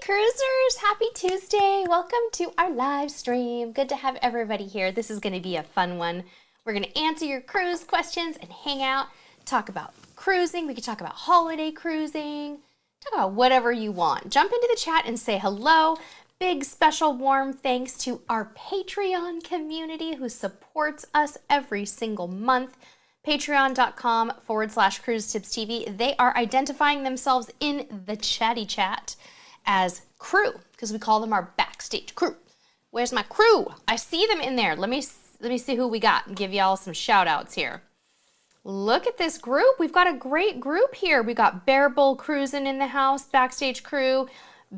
Cruisers, happy Tuesday. Welcome to our live stream. Good to have everybody here. This is going to be a fun one. We're going to answer your cruise questions and hang out, talk about cruising. We can talk about holiday cruising, talk about whatever you want. Jump into the chat and say hello. Big special warm thanks to our Patreon community who supports us every single month. Patreon.com/Cruise Tips TV. They are identifying themselves in the chatty chat as crew because we call them our backstage crew. Where's my crew? I see them in there. Let me see who we got and give y'all some shout outs here. Look at this group. We've got a great group here. We got Bear Bull Cruising in the house, backstage crew.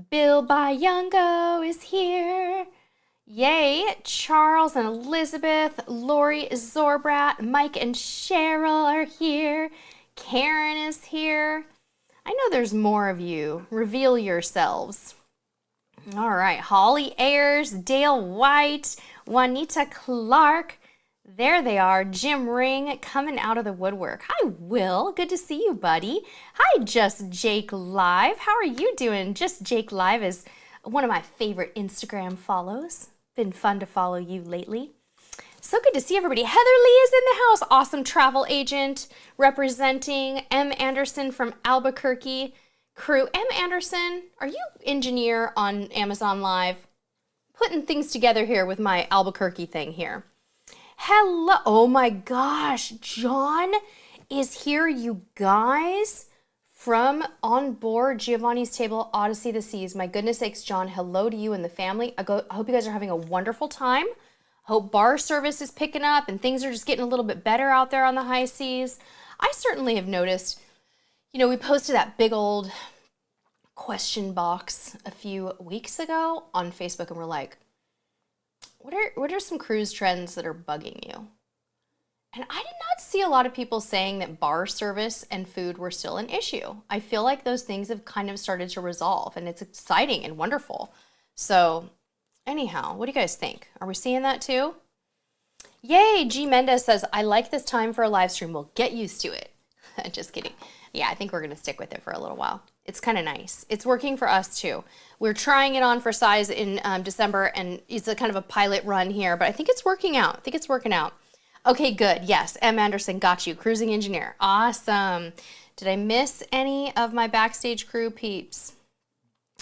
Bill Bayungo is here. Yay. Charles and Elizabeth, Lori Zorbrat, Mike and Cheryl are here. Karen is here. I know there's more of you. Reveal yourselves. All right. Holly Ayers, Dale White, Juanita Clark. There they are. Jim Ring coming out of the woodwork. Hi, Will. Good to see you, buddy. Hi, Just Jake Live. How are you doing? Just Jake Live is one of my favorite Instagram follows. Been fun to follow you lately. So good to see everybody. Heather Lee is in the house. Awesome travel agent representing M. Anderson from Albuquerque crew. M. Anderson, are you engineer on Amazon Live? Putting things together here with my Albuquerque thing here. Hello. Oh my gosh. John is here, you guys, from On Board Giovanni's Table, Odyssey of the Seas. My goodness sakes, John, hello to you and the family. I hope you guys are having a wonderful time. Hope bar service is picking up and things are just getting a little bit better out there on the high seas. I certainly have noticed, you know, we posted that big old question box a few weeks ago on Facebook and we're like, what are some cruise trends that are bugging you? And I did not see a lot of people saying that bar service and food were still an issue. I feel like those things have kind of started to resolve and it's exciting and wonderful. So anyhow, what do you guys think? Are we seeing that too? Yay, G. Mendez says, I like this time for a live stream. We'll get used to it. Just kidding. Yeah, I think we're going to stick with it for a little while. It's kind of nice. It's working for us too. We're trying it on for size in December and it's a kind of a pilot run here, but I think it's working out. Okay, good. Yes, M. Anderson, got you. Cruising engineer. Awesome. Did I miss any of my backstage crew peeps?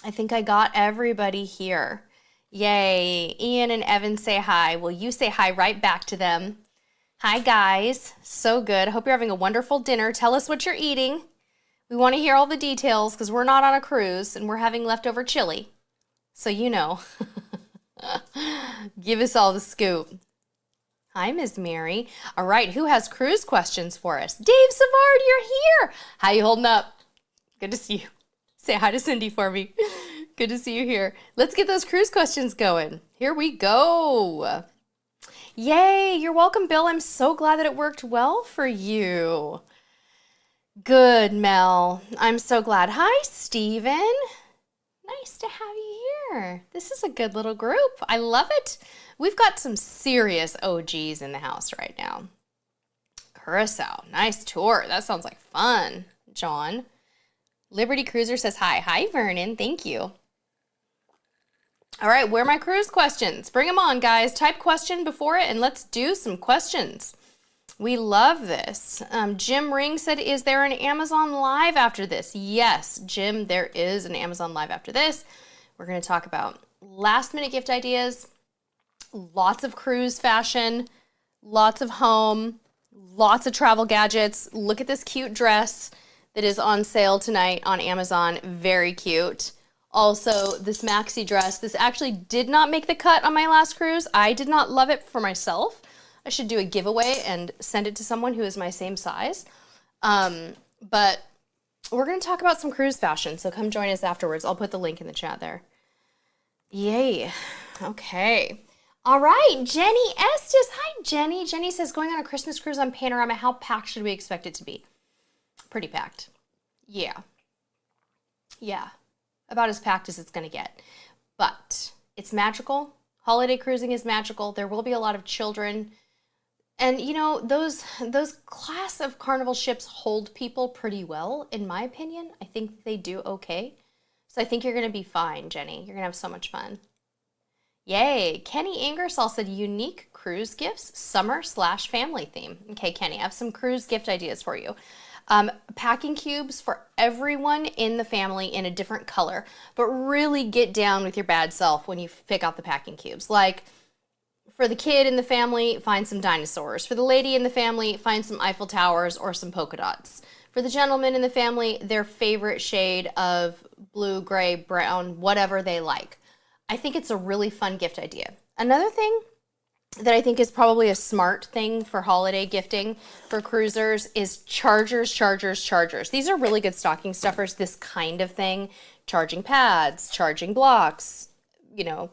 I think I got everybody here. Yay. Ian and Evan say hi. Well, you say hi right back to them. Hi, guys. So good. I hope you're having a wonderful dinner. Tell us what you're eating. We want to hear all the details because we're not on a cruise and we're having leftover chili. So you know. Give us all the scoop. Hi, Ms. Mary. All right, who has cruise questions for us? Dave Savard, you're here. How you holding up? Good to see you. Say hi to Cindy for me. Good to see you here. Let's get those cruise questions going. Here we go. Yay, you're welcome, Bill. I'm so glad that it worked well for you. Good, Mel. I'm so glad. Hi, Steven. Nice to have you here. This is a good little group. I love it. We've got some serious OGs in the house right now. Curacao. Nice tour. That sounds like fun, John. Liberty Cruiser says hi. Hi, Vernon. Thank you. All right, where are my cruise questions? Bring them on, guys. Type question before it, and let's do some questions. We love this. Jim Ring said, is there an Amazon Live after this? Yes, Jim, there is an Amazon Live after this. We're going to talk about last-minute gift ideas, lots of cruise fashion, lots of home, lots of travel gadgets. Look at this cute dress that is on sale tonight on Amazon. Very cute. Also, this maxi dress. This actually did not make the cut on my last cruise. I did not love it for myself. I should do a giveaway and send it to someone who is my same size. But we're going to talk about some cruise fashion, so come join us afterwards. I'll put the link in the chat there. Yay. Okay. All right, Jenny Estes. Hi, Jenny. Jenny says, going on a Christmas cruise on Panorama, how packed should we expect it to be? Pretty packed. Yeah. About as packed as it's going to get. But it's magical. Holiday cruising is magical. There will be a lot of children. And, you know, those class of Carnival ships hold people pretty well, in my opinion. I think they do okay. So I think you're going to be fine, Jenny. You're going to have so much fun. Yay. Kenny Ingersoll said unique cruise gifts, summer/family theme. Okay, Kenny, I have some cruise gift ideas for you. Packing cubes for everyone in the family in a different color, but really get down with your bad self when you pick out the packing cubes. Like for the kid in the family, find some dinosaurs. For the lady in the family, find some Eiffel Towers or some polka dots. For the gentleman in the family, their favorite shade of blue, gray, brown, whatever they like. I think it's a really fun gift idea. Another thing that I think is probably a smart thing for holiday gifting for cruisers is chargers. These are really good stocking stuffers, this kind of thing. Charging pads, charging blocks, you know,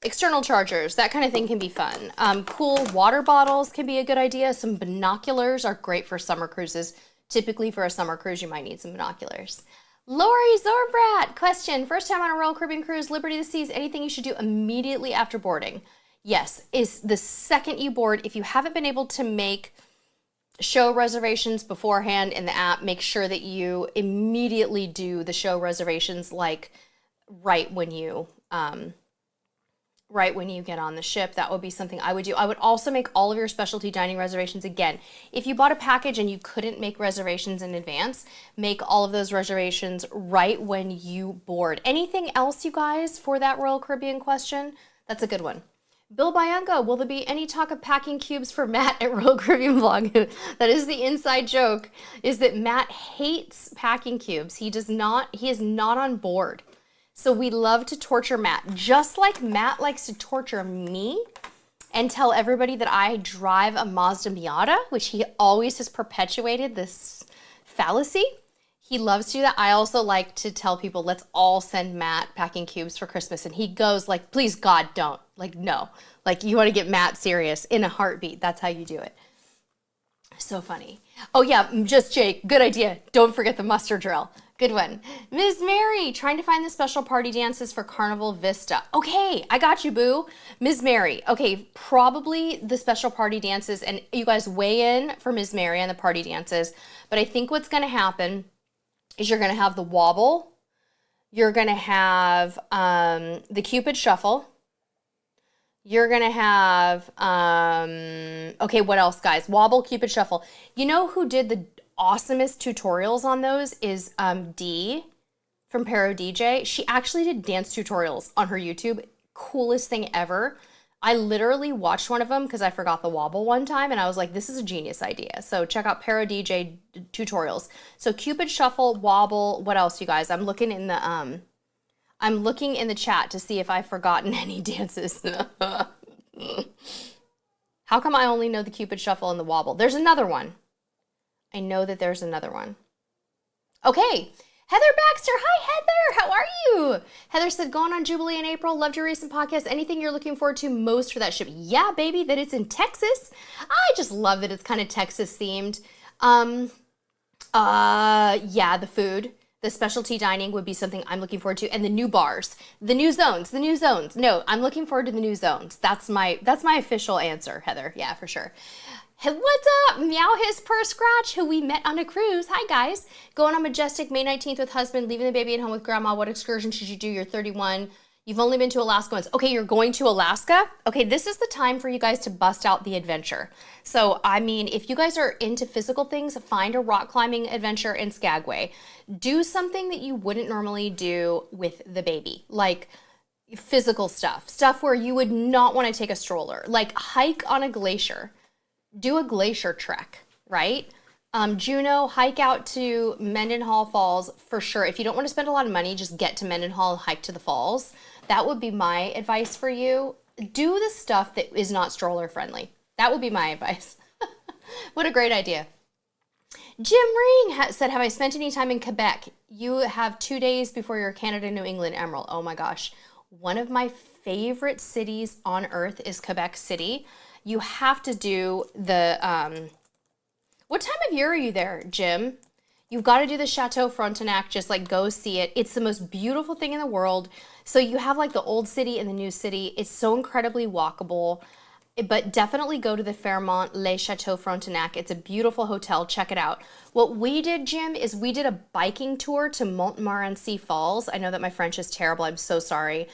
external chargers, that kind of thing can be fun. Cool water bottles can be a good idea. Some binoculars are great for summer cruises. Typically for a summer cruise, you might need some binoculars. Lori Zorbrat, question. First time on a Royal Caribbean cruise, Liberty of the Seas, anything you should do immediately after boarding? Yes, is the second you board, if you haven't been able to make show reservations beforehand in the app, make sure that you immediately do the show reservations like right when you get on the ship. That would be something I would do. I would also make all of your specialty dining reservations again. If you bought a package and you couldn't make reservations in advance, make all of those reservations right when you board. Anything else, you guys, for that Royal Caribbean question? That's a good one. Bill Bianco, will there be any talk of packing cubes for Matt at Royal Caribbean Vlog? That is the inside joke, is that Matt hates packing cubes. He is not on board. So we love to torture Matt, just like Matt likes to torture me and tell everybody that I drive a Mazda Miata, which he always has perpetuated this fallacy. He loves to do that. I also like to tell people, let's all send Matt packing cubes for Christmas. And he goes like, please God, don't. Like, no. Like, you want to get Matt serious in a heartbeat. That's how you do it. So funny. Oh yeah, just Jake, good idea. Don't forget the muster drill. Good one. Ms. Mary, trying to find the special party dances for Carnival Vista. Okay, I got you, boo. Ms. Mary, okay, probably the special party dances, and you guys weigh in for Ms. Mary on the party dances, but I think what's going to happen is you're going to have the wobble, you're going to have the Cupid Shuffle, you're going to have, okay, what else, guys? Wobble, Cupid Shuffle. You know who did the awesomest tutorials on those is Dee from Pero DJ. She actually did dance tutorials on her YouTube. Coolest thing ever. I literally watched one of them because I forgot the wobble one time and I was like, this is a genius idea. So check out Pero DJ tutorials. So Cupid Shuffle, wobble, what else, you guys? I'm looking in the chat to see if I've forgotten any dances. How come I only know the Cupid Shuffle and the wobble? There's another one. I know that there's another one. Okay, Heather Baxter. Hi, Heather. How are you? Heather said, going on Jubilee in April. Loved your recent podcast. Anything you're looking forward to most for that ship? Yeah, baby, that it's in Texas. I just love that it's kind of Texas themed. Yeah, the food. The specialty dining would be something I'm looking forward to. And the new bars. The new zones. No, I'm looking forward to the new zones. That's my official answer, Heather. Yeah, for sure. Hey, what's up? Meow His Purr Scratch, who we met on a cruise. Hi, guys. Going on Majestic May 19th with husband, leaving the baby at home with grandma. What excursion should you do? You're 31. You've only been to Alaska once. Okay, you're going to Alaska? Okay, this is the time for you guys to bust out the adventure. So, I mean, if you guys are into physical things, find a rock climbing adventure in Skagway. Do something that you wouldn't normally do with the baby, like physical stuff where you would not want to take a stroller, like hike on a glacier. Do a glacier trek, right? Juneau, hike out to Mendenhall Falls for sure. If you don't want to spend a lot of money, just get to Mendenhall and hike to the falls. That would be my advice for you. Do the stuff that is not stroller friendly. That would be my advice. What a great idea. Jim Ring said, have I spent any time in Quebec? You have 2 days before your Canada, New England Emerald. Oh my gosh. One of my favorite cities on earth is Quebec City. You have to do the, what time of year are you there, Jim? You've got to do the Chateau Frontenac, just like go see it. It's the most beautiful thing in the world. So you have like the old city and the new city. It's so incredibly walkable. But definitely go to the Fairmont Les Chateaux Frontenac. It's a beautiful hotel. Check it out. What we did, Jim, is we did a biking tour to Montmorency Falls. I know that my French is terrible. I'm so sorry.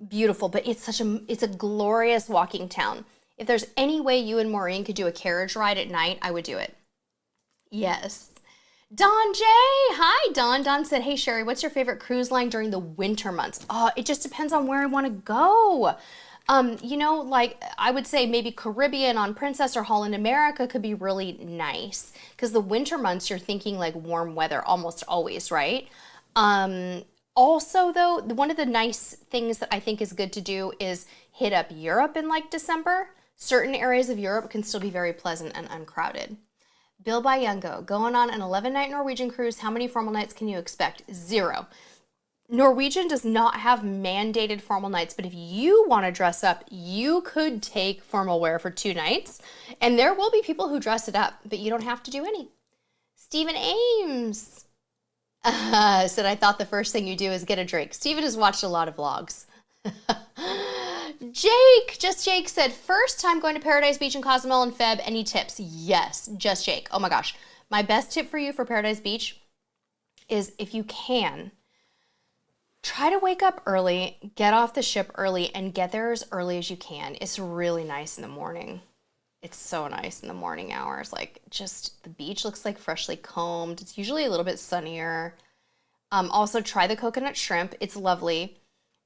Beautiful, but it's a glorious walking town. If there's any way you and Maureen could do a carriage ride at night, I would do it. Yes. Don J. Hi, Don. Don said, hey, Sherry, what's your favorite cruise line during the winter months? Oh, it just depends on where I want to go. You know, like I would say maybe Caribbean on Princess or Holland America could be really nice because the winter months you're thinking like warm weather almost always, right? Also though, one of the nice things that I think is good to do is hit up Europe in like December. Certain areas of Europe can still be very pleasant and uncrowded. Bill Bayungo, going on an 11-night Norwegian cruise, how many formal nights can you expect? 0. Norwegian does not have mandated formal nights, but if you want to dress up, you could take formal wear for 2 nights, and there will be people who dress it up, but you don't have to do any. Stephen Ames said, I thought the first thing you do is get a drink. Stephen has watched a lot of vlogs. Jake said, first time going to Paradise Beach in Cozumel in Feb, any tips? Yes, just Jake. Oh my gosh. My best tip for you for Paradise Beach is if you can, try to wake up early, get off the ship early, and get there as early as you can. It's really nice in the morning. It's so nice in the morning hours. Like, just the beach looks like freshly combed. It's usually a little bit sunnier. Also, try the coconut shrimp. It's lovely.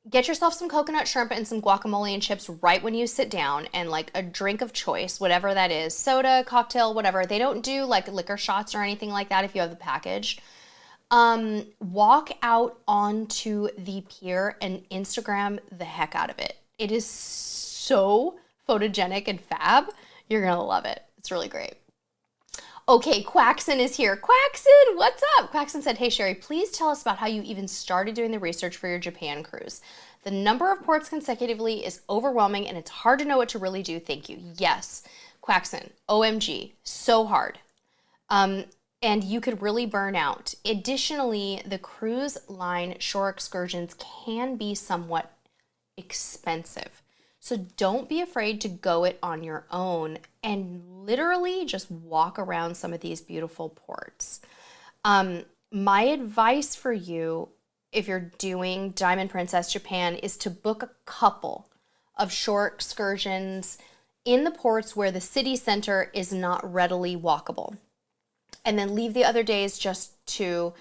Get yourself some coconut shrimp and some guacamole and chips right when you sit down, and like a drink of choice, whatever that is, soda, cocktail, whatever. They don't do like liquor shots or anything like that if you have the package. Walk out onto the pier and Instagram the heck out of it. It is so photogenic and fab. You're gonna love it. It's really great. Okay, Quaxon is here. Quaxon, what's up? Quaxon said, hey Sherry, please tell us about how you even started doing the research for your Japan cruise. The number of ports consecutively is overwhelming and it's hard to know what to really do. Thank you. Yes, Quaxon, OMG, so hard. And you could really burn out. Additionally, the cruise line shore excursions can be somewhat expensive. So don't be afraid to go it on your own and literally just walk around some of these beautiful ports. My advice for you, if you're doing Diamond Princess Japan, is to book a couple of shore excursions in the ports where the city center is not readily walkable. And then leave the other days just to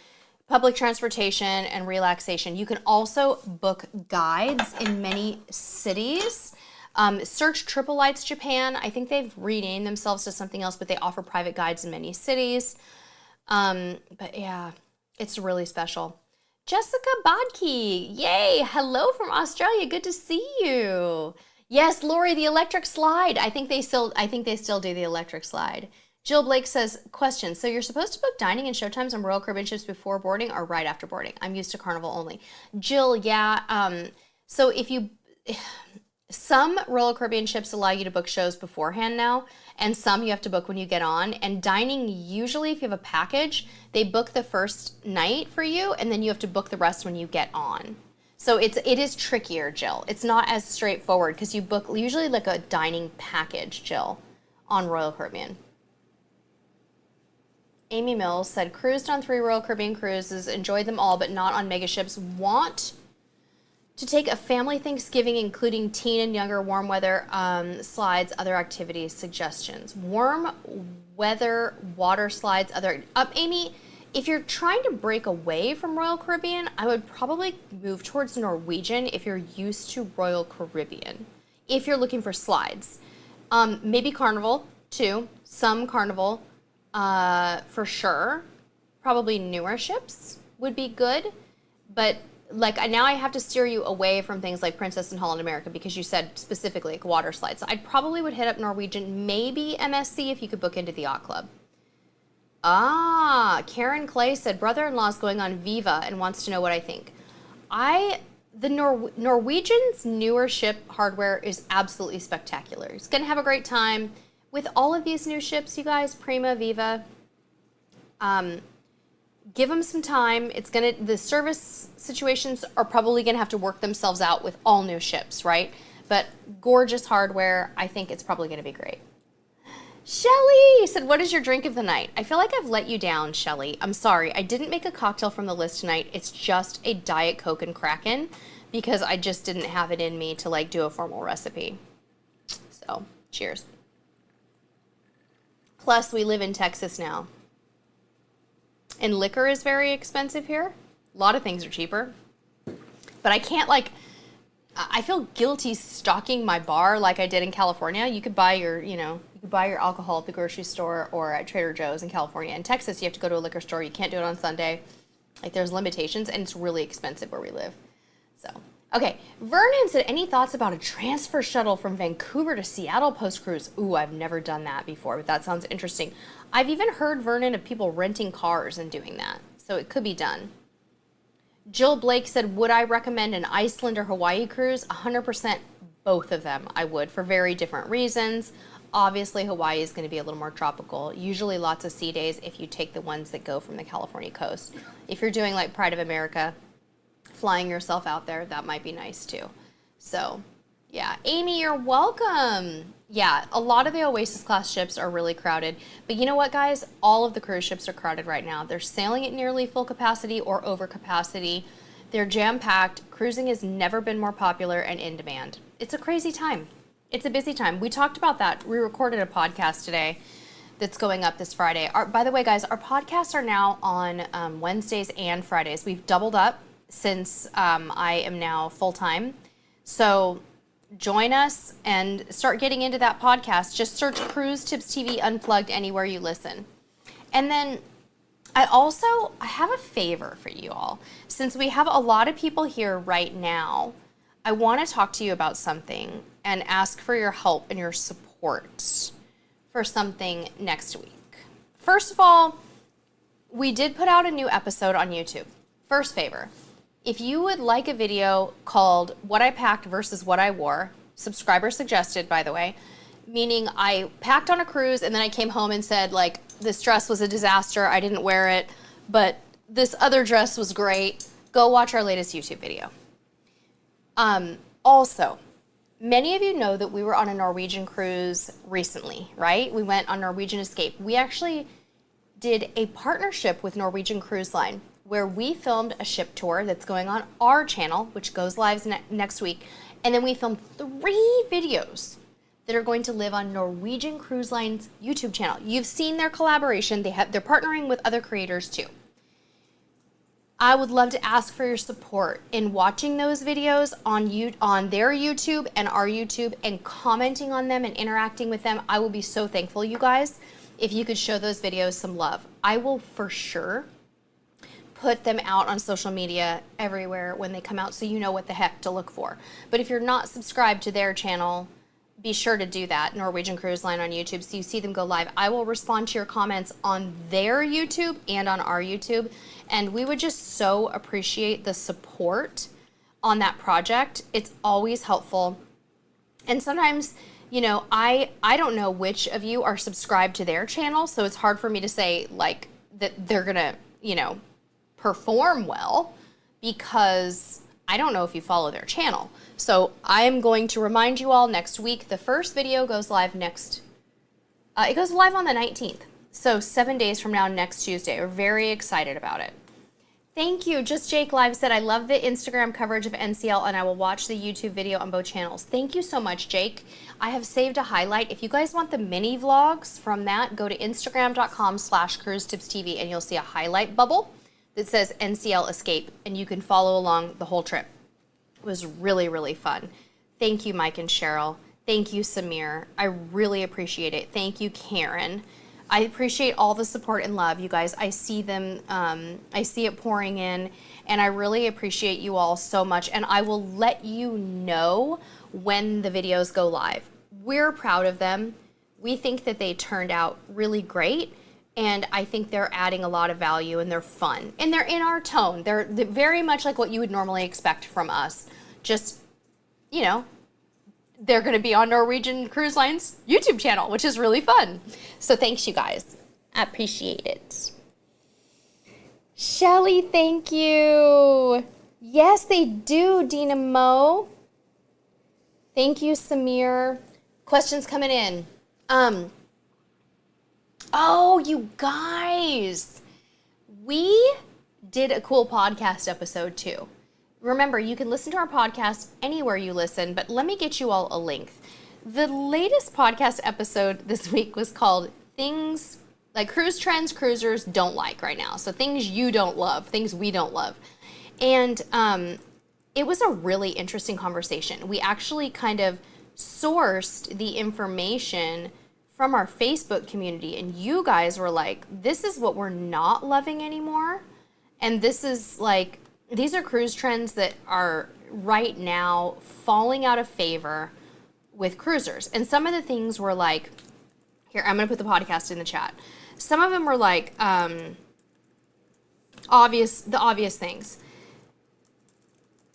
public transportation and relaxation. You can also book guides in many cities. Search Triple Lights Japan. I think they've renamed themselves to something else, but they offer private guides in many cities. But yeah, it's really special. Jessica Bodke, yay! Hello from Australia. Good to see you. Yes, Lori, the electric slide. I think they still do the electric slide. Jill Blake says, question, so you're supposed to book dining and showtimes on Royal Caribbean ships before boarding or right after boarding? I'm used to Carnival only. Jill, yeah. So some Royal Caribbean ships allow you to book shows beforehand now, and some you have to book when you get on. And dining, usually if you have a package, they book the first night for you, and then you have to book the rest when you get on. So it is trickier, Jill. It's not as straightforward because you book usually like a dining package, Jill, on Royal Caribbean. Amy Mills said, cruised on 3 Royal Caribbean cruises, enjoyed them all, but not on mega ships. Want to take a family Thanksgiving, including teen and younger, warm weather slides, other activities, suggestions. Warm weather, water slides, other... Amy, if you're trying to break away from Royal Caribbean, I would probably move towards Norwegian if you're used to Royal Caribbean. If you're looking for slides. Maybe Carnival, too. Some Carnival. For sure. Probably newer ships would be good, but like now I have to steer you away from things like Princess and Holland America because you said specifically like water slides. So I probably would hit up Norwegian, maybe MSC if you could book into the Yacht Club. Karen Clay said brother-in-law's going on Viva and wants to know what I think. The Norwegian's newer ship hardware is absolutely spectacular. He's gonna have a great time. With all of these new ships, you guys, Prima, Viva, give them some time. The service situations are probably gonna have to work themselves out with all new ships, right? But gorgeous hardware. I think it's probably going to be great. Shelly said, what is your drink of the night? I feel like I've let you down, Shelly. I'm sorry. I didn't make a cocktail from the list tonight. It's just a Diet Coke and Kraken because I just didn't have it in me to like do a formal recipe. So, cheers. Plus, we live in Texas now. And liquor is very expensive here. A lot of things are cheaper. But I can't like, I feel guilty stocking my bar like I did in California. You could buy your, you could buy your alcohol at the grocery store or at Trader Joe's in California. In Texas, you have to go to a liquor store. You can't do it on Sunday. Like there's limitations and it's really expensive where we live. So, okay. Vernon said, any thoughts about a transfer shuttle from Vancouver to Seattle post-cruise? Ooh, I've never done that before, but that sounds interesting. I've even heard, Vernon, of people renting cars and doing that. So it could be done. Jill Blake said, would I recommend an Iceland or Hawaii cruise? 100% both of them I would for very different reasons. Obviously, Hawaii is going to be a little more tropical. Usually lots of sea days if you take the ones that go from the California coast. If you're doing like Pride of America, flying yourself out there, that might be nice too. So, yeah. Amy, you're welcome. Yeah, a lot of the Oasis class ships are really crowded. But you know what, guys? All of the cruise ships are crowded right now. They're sailing at nearly full capacity or over capacity. They're jam-packed. Cruising has never been more popular and in demand. It's a crazy time. It's a busy time. We talked about that. We recorded a podcast today that's going up this Friday. By the way, guys, our podcasts are now on Wednesdays and Fridays. We've doubled up since I am now full-time. So join us and start getting into that podcast. Just search Cruise Tips TV Unplugged anywhere you listen. And then I have a favor for you all. Since we have a lot of people here right now, I want to talk to you about something and ask for your help and your support for something next week. First of all, we did put out a new episode on YouTube. First favor, if you would like a video called What I Packed versus What I Wore, subscriber suggested, by the way, meaning I packed on a cruise and then I came home and said, like, this dress was a disaster, I didn't wear it, but this other dress was great, go watch our latest YouTube video. Also, many of you know that we were on a Norwegian cruise recently, right? We went on Norwegian Escape. We actually did a partnership with Norwegian Cruise Line where we filmed a ship tour that's going on our channel, which goes live next week. And then we filmed 3 videos that are going to live on Norwegian Cruise Line's YouTube channel. You've seen their collaboration. They're partnering with other creators too. I would love to ask for your support in watching those videos on their YouTube and our YouTube and commenting on them and interacting with them. I will be so thankful, you guys, if you could show those videos some love. I will for sure put them out on social media everywhere when they come out so you know what the heck to look for. But if you're not subscribed to their channel, be sure to do that, Norwegian Cruise Line on YouTube, so you see them go live. I will respond to your comments on their YouTube and on our YouTube, and we would just so appreciate the support on that project. It's always helpful. And sometimes, you know, I don't know which of you are subscribed to their channel, so it's hard for me to say, like, that they're gonna, you know, perform well, because I don't know if you follow their channel. So I'm going to remind you all next week. The first video goes live it goes live on the 19th. So 7 days from now, next Tuesday. We're very excited about it. Thank you. Just Jake Live said, I love the Instagram coverage of NCL and I will watch the YouTube video on both channels. Thank you so much, Jake. I have saved a highlight. If you guys want the mini vlogs from that, go to instagram.com/cruisetipstv and you'll see a highlight bubble that says NCL Escape, and you can follow along the whole trip. It was really, really fun. Thank you, Mike and Cheryl. Thank you, Samir. I really appreciate it. Thank you, Karen. I appreciate all the support and love, you guys. I see them, I see it pouring in, and I really appreciate you all so much, and I will let you know when the videos go live. We're proud of them. We think that they turned out really great, and I think they're adding a lot of value, and they're fun. And they're in our tone. They're very much like what you would normally expect from us. Just, you know, they're going to be on Norwegian Cruise Line's YouTube channel, which is really fun. So thanks, you guys. I appreciate it. Shelly, thank you. Yes, they do, Dina Mo. Thank you, Samir. Questions coming in. Oh, you guys. We did a cool podcast episode too. Remember, you can listen to our podcast anywhere you listen, but let me get you all a link. The latest podcast episode this week was called Things Like Cruise Trends Cruisers Don't Like Right Now. So things you don't love, things we don't love. And it was a really interesting conversation. We actually kind of sourced the information from our Facebook community, and you guys were like, this is what we're not loving anymore. And this is like, these are cruise trends that are right now falling out of favor with cruisers. And some of the things were like, here, I'm gonna put the podcast in the chat. Some of them were like, the obvious things.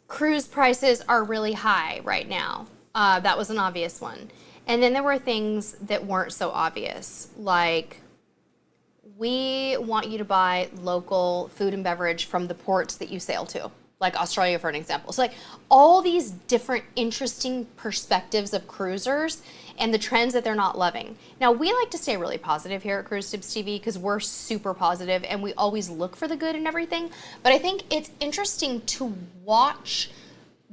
Cruise prices are really high right now. That was an obvious one. And then there were things that weren't so obvious, like we want you to buy local food and beverage from the ports that you sail to, like Australia, for an example. So like all these different interesting perspectives of cruisers and the trends that they're not loving. Now, we like to stay really positive here at Cruise Tips TV because we're super positive and we always look for the good in everything. But I think it's interesting to watch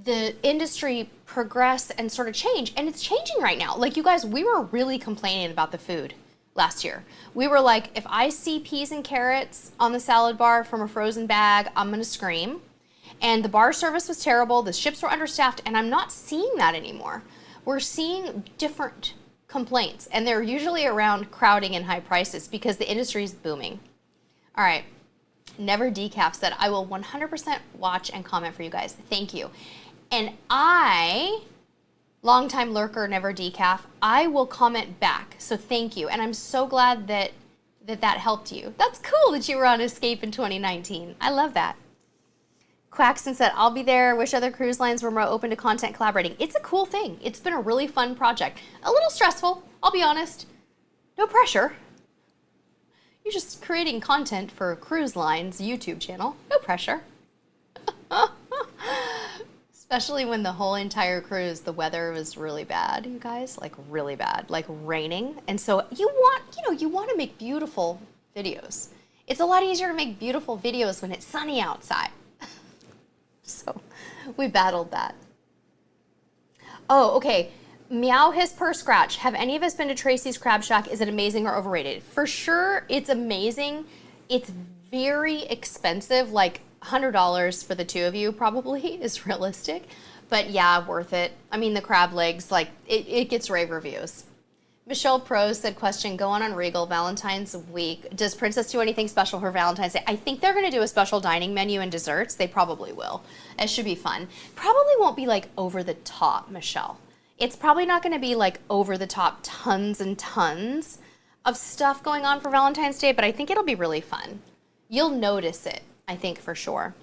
the industry progress and sort of change, and it's changing right now. Like, you guys, we were really complaining about the food last year. We were like, if I see peas and carrots on the salad bar from a frozen bag, I'm gonna scream. And the bar service was terrible, the ships were understaffed, and I'm not seeing that anymore. We're seeing different complaints, and they're usually around crowding and high prices because the industry is booming. All right, Never Decaf said, I will 100% watch and comment for you guys. Thank you. And I, longtime lurker, Never Decaf, I will comment back. So thank you. And I'm so glad that helped you. That's cool that you were on Escape in 2019. I love that. Quaxton said, I'll be there. Wish other cruise lines were more open to content collaborating. It's a cool thing. It's been a really fun project. A little stressful, I'll be honest. No pressure. You're just creating content for Cruise Line's YouTube channel. No pressure. Especially when the whole entire cruise, the weather was really bad, you guys, like really bad, like raining. And so you want to make beautiful videos. It's a lot easier to make beautiful videos when it's sunny outside. So we battled that. Oh, okay. Meow, Hiss, Purr, Scratch. Have any of us been to Tracy's Crab Shack? Is it amazing or overrated? For sure, it's amazing. It's very expensive, like $100 for the two of you probably is realistic. But yeah, worth it. I mean, the crab legs, like, it gets rave reviews. Michelle Pro said, question, go on Regal Valentine's week. Does Princess do anything special for Valentine's Day? I think they're going to do a special dining menu and desserts. They probably will. It should be fun. Probably won't be like over the top, Michelle. It's probably not going to be like over the top tons and tons of stuff going on for Valentine's Day, but I think it'll be really fun. You'll notice it, I think, for sure.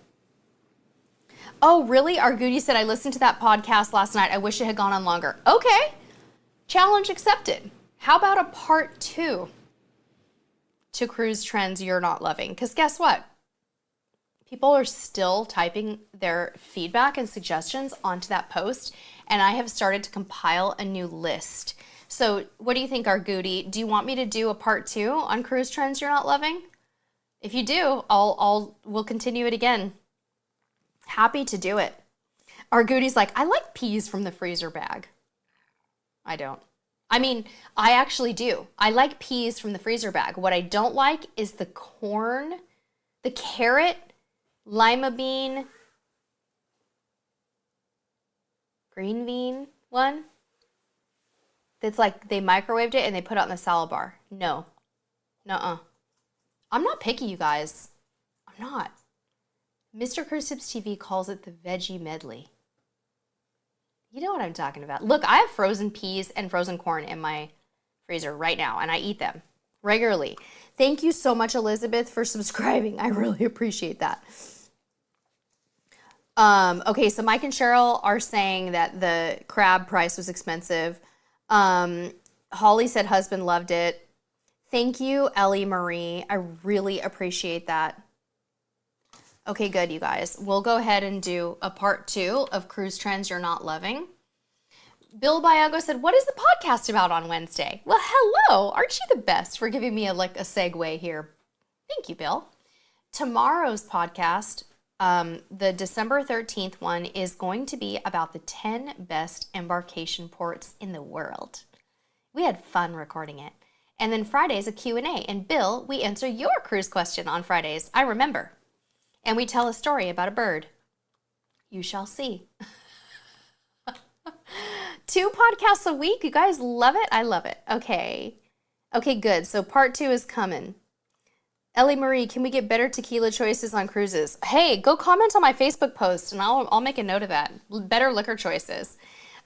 Oh, really? Argudi said, I listened to that podcast last night. I wish it had gone on longer. Okay. Challenge accepted. How about a part 2 to cruise trends you're not loving? Because guess what? People are still typing their feedback and suggestions onto that post, and I have started to compile a new list. So what do you think, Argudi? Do you want me to do a part 2 on cruise trends you're not loving? If you do, we'll continue it again. Happy to do it. Argudi's like, I like peas from the freezer bag. I don't. I mean, I actually do. I like peas from the freezer bag. What I don't like is the corn, the carrot, lima bean, green bean one. That's like they microwaved it and they put it on the salad bar. No. Nuh-uh. I'm not picky, you guys. I'm not. Mr. Cruise Tips TV calls it the veggie medley. You know what I'm talking about. Look, I have frozen peas and frozen corn in my freezer right now, and I eat them regularly. Thank you so much, Elizabeth, for subscribing. I really appreciate that. Okay, so Mike and Cheryl are saying that the crab price was expensive. Holly said husband loved it. Thank you, Ellie Marie. I really appreciate that. Okay, good, you guys. We'll go ahead and do a part 2 of cruise trends you're not loving. Bill Biago said, what is the podcast about on Wednesday? Well, hello. Aren't you the best for giving me a segue here? Thank you, Bill. Tomorrow's podcast, the December 13th one, is going to be about the 10 best embarkation ports in the world. We had fun recording it. And then Friday's a Q&A. And Bill, we answer your cruise question on Fridays. I remember. And we tell a story about a bird. You shall see. 2 podcasts a week. You guys love it? I love it. Okay. Okay, good. So part 2 is coming. Ellie Marie, can we get better tequila choices on cruises? Hey, go comment on my Facebook post and I'll make a note of that. Better liquor choices.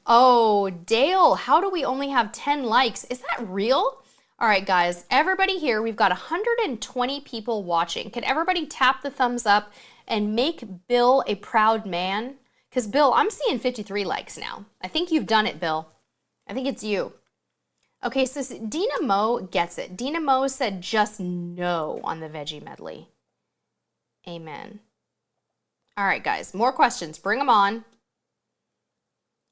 Oh, Dale, how do we only have 10 likes? Is that real? All right, guys, everybody here, we've got 120 people watching. Can everybody tap the thumbs up and make Bill a proud man? Because, Bill, I'm seeing 53 likes now. I think you've done it, Bill. I think it's you. Okay, so Dina Mo gets it. Dina Mo said just no on the veggie medley. Amen. All right, guys, more questions. Bring them on.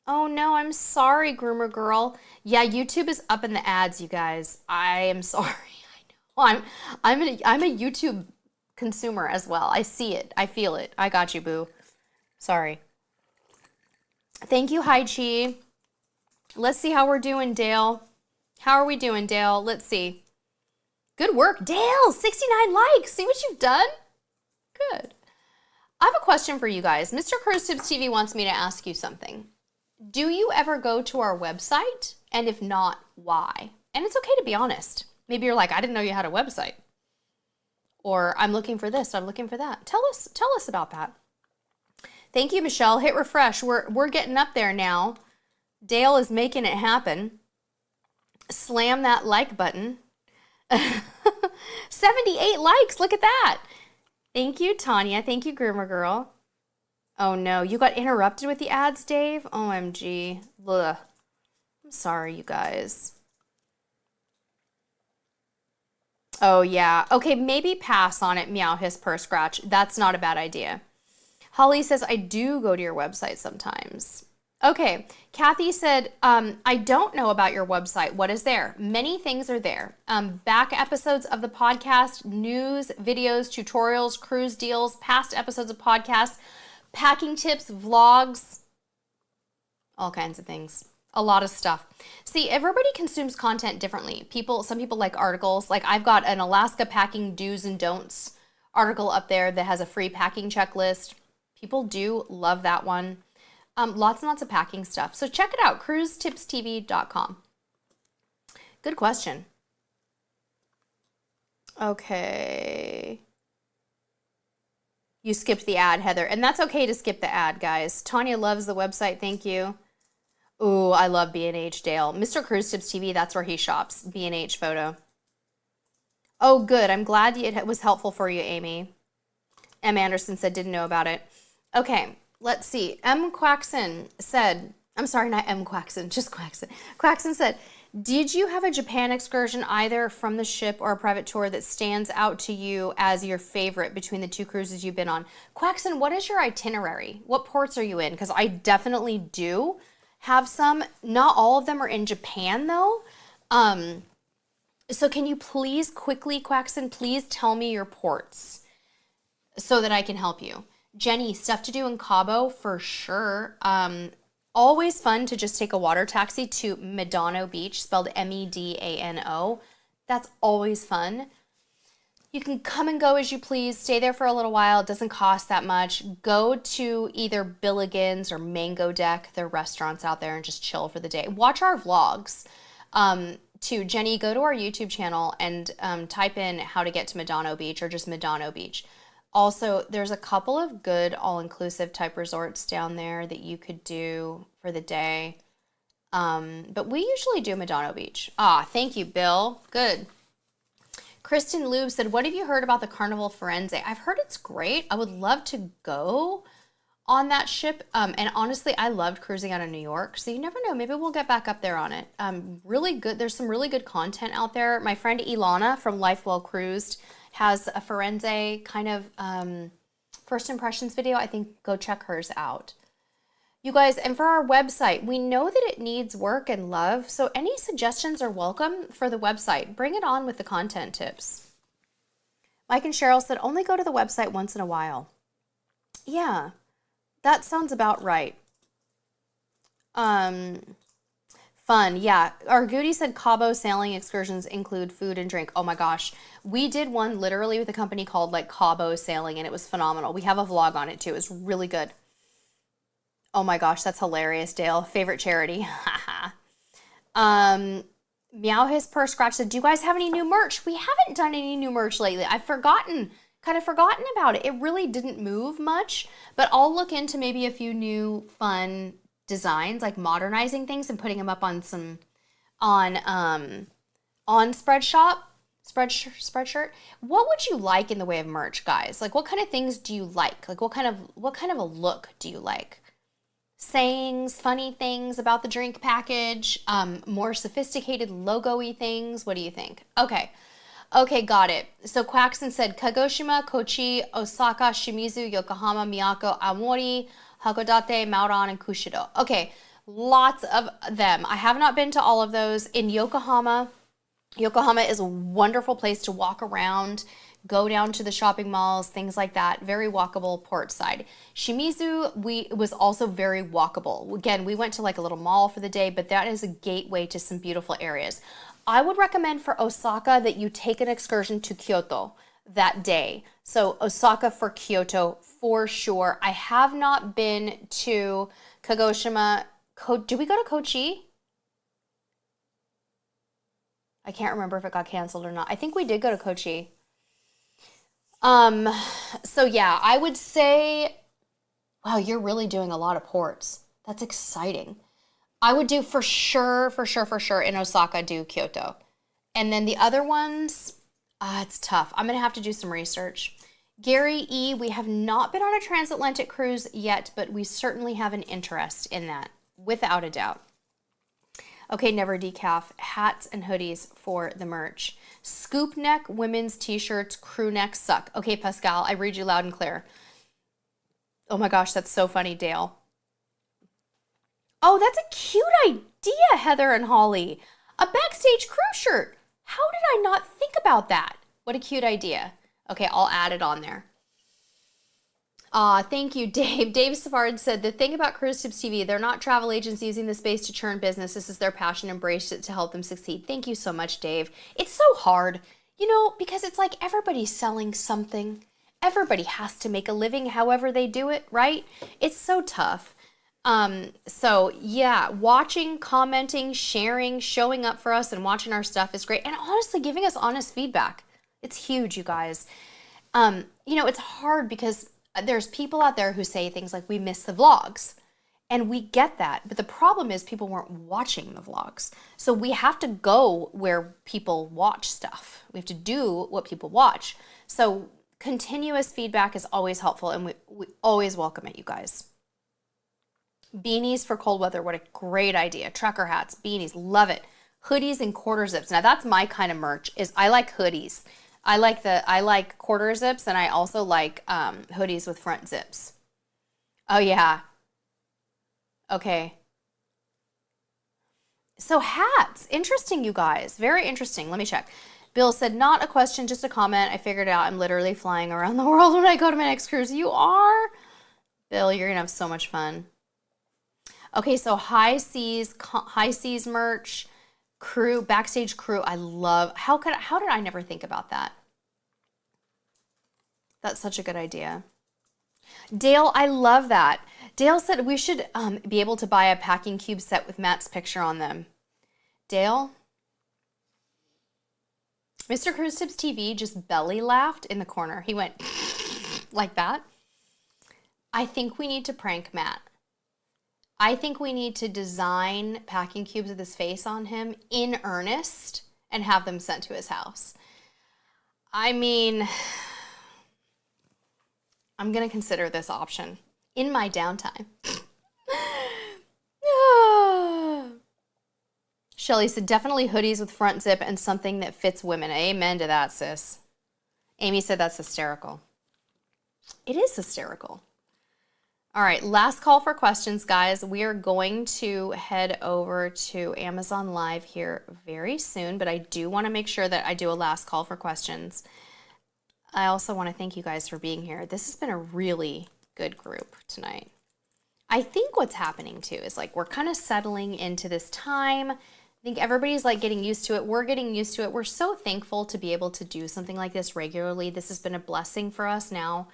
Oh no, I'm sorry, Groomer Girl. Yeah, YouTube is up in the ads, you guys. I am sorry. I know. I'm a YouTube consumer as well. I see it. I feel it. I got you, boo. Sorry. Thank you, Hai Chi. Let's see how we're doing, Dale. How are we doing, Dale? Let's see. Good work, Dale. 69 likes. See what you've done? Good. I have a question for you guys. Mr. Cruise Tips TV wants me to ask you something. Do you ever go to our website? And if not, why? And it's okay to be honest. Maybe you're like, I didn't know you had a website. Or I'm looking for this, I'm looking for that. Tell us about that. Thank you, Michelle. Hit refresh. We're getting up there now. Dale is making it happen. Slam that like button. 78 likes. Look at that. Thank you, Tanya. Thank you, Groomer Girl. Oh no, you got interrupted with the ads, Dave? OMG. Ugh. I'm sorry, you guys. Oh yeah. Okay, maybe pass on it, meow, hiss, purr, scratch. That's not a bad idea. Holly says, I do go to your website sometimes. Okay, Kathy said, I don't know about your website. What is there? Many things are there. Back episodes of the podcast, news, videos, tutorials, cruise deals, past episodes of podcasts, packing tips, vlogs, all kinds of things. A lot of stuff. See, everybody consumes content differently. Some people like articles. Like I've got an Alaska packing do's and don'ts article up there that has a free packing checklist. People do love that one. Lots and lots of packing stuff. So check it out, cruisetipstv.com. Good question. Okay. You skipped the ad, Heather. And that's okay to skip the ad, guys. Tanya loves the website. Thank you. Ooh, I love B&H Dale. Mr. Cruise Tips TV, that's where he shops. B&H photo. Oh, good. I'm glad it was helpful for you, Amy. M. Anderson said didn't know about it. Okay, let's see. M. Quaxon said, I'm sorry, not M. Quaxon, just Quaxon. Quaxon said, did you have a Japan excursion either from the ship or a private tour that stands out to you as your favorite between the 2 cruises you've been on? Quaxon, what is your itinerary? What ports are you in? Because I definitely do have some. Not all of them are in Japan, though. So can you please quickly, Quaxon, please tell me your ports so that I can help you. Jenny, stuff to do in Cabo for sure. Always fun to just take a water taxi to Medano Beach, spelled Medano. That's always fun. You can come and go as you please. Stay there for a little while. It doesn't cost that much. Go to either Billigan's or Mango Deck. They're restaurants out there, and just chill for the day. Watch our vlogs. Too, Jenny, go to our YouTube channel and type in how to get to Medano Beach or just Medano Beach. Also, there's a couple of good all-inclusive type resorts down there that you could do for the day. But we usually do Medano Beach. Ah, thank you, Bill. Good. Kristen Lube said, what have you heard about the Carnival Firenze? I've heard it's great. I would love to go on that ship. And honestly, I loved cruising out of New York. So you never know. Maybe we'll get back up there on it. Really good. There's some really good content out there. My friend Ilana from Life Well Cruised has a Firenze kind of first impressions video. I think go check hers out. You guys, and for our website, we know that it needs work and love, so any suggestions are welcome for the website. Bring it on with the content tips. Mike and Cheryl said, only go to the website once in a while. Yeah, that sounds about right. Fun, yeah. Argudi said Cabo sailing excursions include food and drink. Oh my gosh. We did one literally with a company called like Cabo Sailing, and it was phenomenal. We have a vlog on it too. It was really good. Oh my gosh, that's hilarious, Dale. Favorite charity. Meow His Purr Scratch said, do you guys have any new merch? We haven't done any new merch lately. I've kind of forgotten about it. It really didn't move much, but I'll look into maybe a few new fun designs, like modernizing things and putting them up on Spreadshirt. What would you like in the way of merch, guys? Like, what kind of things do you like? Like, what kind of a look do you like? Sayings, funny things about the drink package, more sophisticated logo-y things. What do you think? Okay, got it. So Quaxon said Kagoshima, Kochi, Osaka, Shimizu, Yokohama, Miyako, Aomori, Hakodate, Mauron, and Kushido. Okay, lots of them. I have not been to all of those. In Yokohama is a wonderful place to walk around, go down to the shopping malls, things like that. Very walkable port side. Shimizu was also very walkable. Again, we went to like a little mall for the day, but that is a gateway to some beautiful areas. I would recommend for Osaka that you take an excursion to Kyoto that day. So Osaka for Kyoto for sure. I have not been to Kagoshima. Did we go to Kochi? I can't remember if it got canceled or not. I think we did go to Kochi. So yeah, I would say, wow, you're really doing a lot of ports. That's exciting. I would do for sure in Osaka, do Kyoto. And then the other ones, it's tough. I'm going to have to do some research. Gary E., we have not been on a transatlantic cruise yet, but we certainly have an interest in that, without a doubt. Okay, Never Decaf, hats and hoodies for the merch. Scoop neck, women's t-shirts, crew necks suck. Okay, Pascal, I read you loud and clear. Oh my gosh, that's so funny, Dale. Oh, that's a cute idea, Heather and Holly. A Backstage Crew shirt. How did I not think about that? What a cute idea. Okay, I'll add it on there. Thank you, Dave. Dave Savard said, the thing about Cruise Tips TV, they're not travel agents using the space to churn business. This is their passion. Embrace it to help them succeed. Thank you so much, Dave. It's so hard, because it's like everybody's selling something. Everybody has to make a living however they do it, right? It's so tough. So yeah, watching, commenting, sharing, showing up for us and watching our stuff is great. And honestly, giving us honest feedback. It's huge, you guys. It's hard because there's people out there who say things like, we miss the vlogs. And we get that. But the problem is people weren't watching the vlogs. So we have to go where people watch stuff. We have to do what people watch. So continuous feedback is always helpful, and we always welcome it, you guys. Beanies for cold weather. What a great idea. Trucker hats, beanies, love it. Hoodies and quarter zips. Now that's my kind of merch. I like hoodies. I like quarter zips, and I also like hoodies with front zips. Oh yeah. Okay. So hats. Interesting, you guys. Very interesting. Let me check. Bill said, not a question, just a comment. I figured it out. I'm literally flying around the world when I go to my next cruise. You are? Bill, you're going to have so much fun. Okay, so high seas merch, crew, backstage crew. I love, how did I never think about that? That's such a good idea. Dale, I love that. Dale said we should be able to buy a packing cube set with Matt's picture on them. Dale? Mr. Cruise Tips TV just belly laughed in the corner. He went like that. I think we need to prank Matt. I think we need to design packing cubes with his face on him in earnest and have them sent to his house. I mean, I'm going to consider this option in my downtime. Shelly said, definitely hoodies with front zip and something that fits women. Amen to that, sis. Amy said that's hysterical. It is hysterical. All right, last call for questions, guys. We are going to head over to Amazon Live here very soon, but I do want to make sure that I do a last call for questions. I also want to thank you guys for being here. This has been a really good group tonight. I think what's happening too is like we're kind of settling into this time. I think everybody's like getting used to it. We're getting used to it. We're so thankful to be able to do something like this regularly. This has been a blessing for us now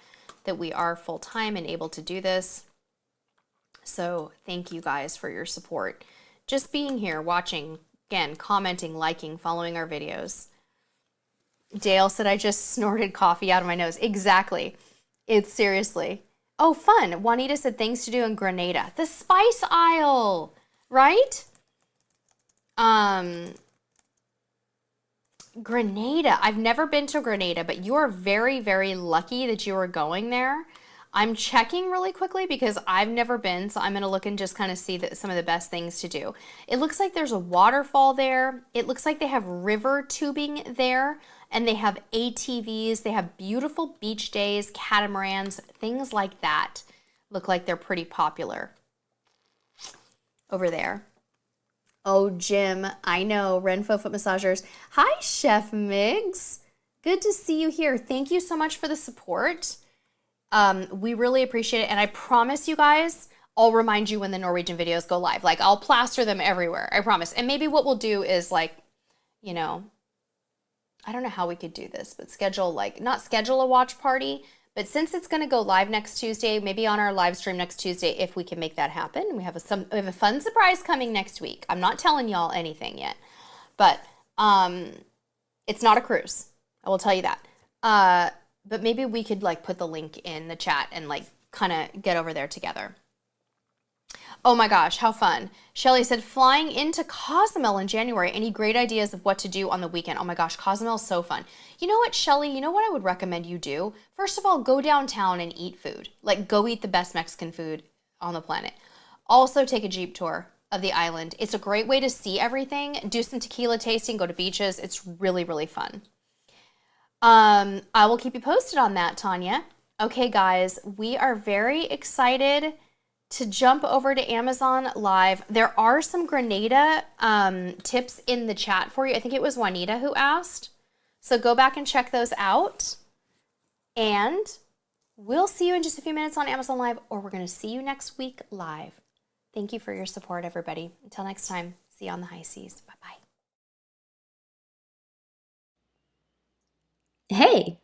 that we are full-time and able to do this. So thank you guys for your support. Just being here, watching, again, commenting, liking, following our videos. Dale said I just snorted coffee out of my nose. Exactly. It's seriously. Oh, fun. Juanita said things to do in Grenada. The spice aisle, right? Grenada. I've never been to Grenada, but you are very, very lucky that you are going there. I'm checking really quickly because I've never been, so I'm going to look and just kind of see some of the best things to do. It looks like there's a waterfall there. It looks like they have river tubing there, and they have ATVs. They have beautiful beach days, catamarans, things like that. Look like they're pretty popular over there. Oh, Jim, I know. Renfo Foot Massagers. Hi, Chef Miggs. Good to see you here. Thank you so much for the support. We really appreciate it. And I promise you guys, I'll remind you when the Norwegian videos go live. Like, I'll plaster them everywhere. I promise. And maybe what we'll do is, like, you know, I don't know how we could do this, but schedule, like, not schedule a watch party, but since it's going to go live next Tuesday, maybe on our live stream next Tuesday, if we can make that happen. We have a fun surprise coming next week. I'm not telling y'all anything yet, but it's not a cruise. I will tell you that. But maybe we could like put the link in the chat and like kind of get over there together. Oh my gosh, how fun. Shelly said, flying into Cozumel in January. Any great ideas of what to do on the weekend? Oh my gosh, Cozumel's so fun. You know what, Shelly? You know what I would recommend you do? First of all, go downtown and eat food. Like, go eat the best Mexican food on the planet. Also, take a Jeep tour of the island. It's a great way to see everything. Do some tequila tasting, go to beaches. It's really, really fun. I will keep you posted on that, Tanya. Okay, guys, we are very excited to jump over to Amazon Live. There are some Grenada tips in the chat for you. I think it was Juanita who asked. So go back and check those out. And we'll see you in just a few minutes on Amazon Live, or we're going to see you next week live. Thank you for your support, everybody. Until next time, see you on the high seas. Bye-bye. Hey,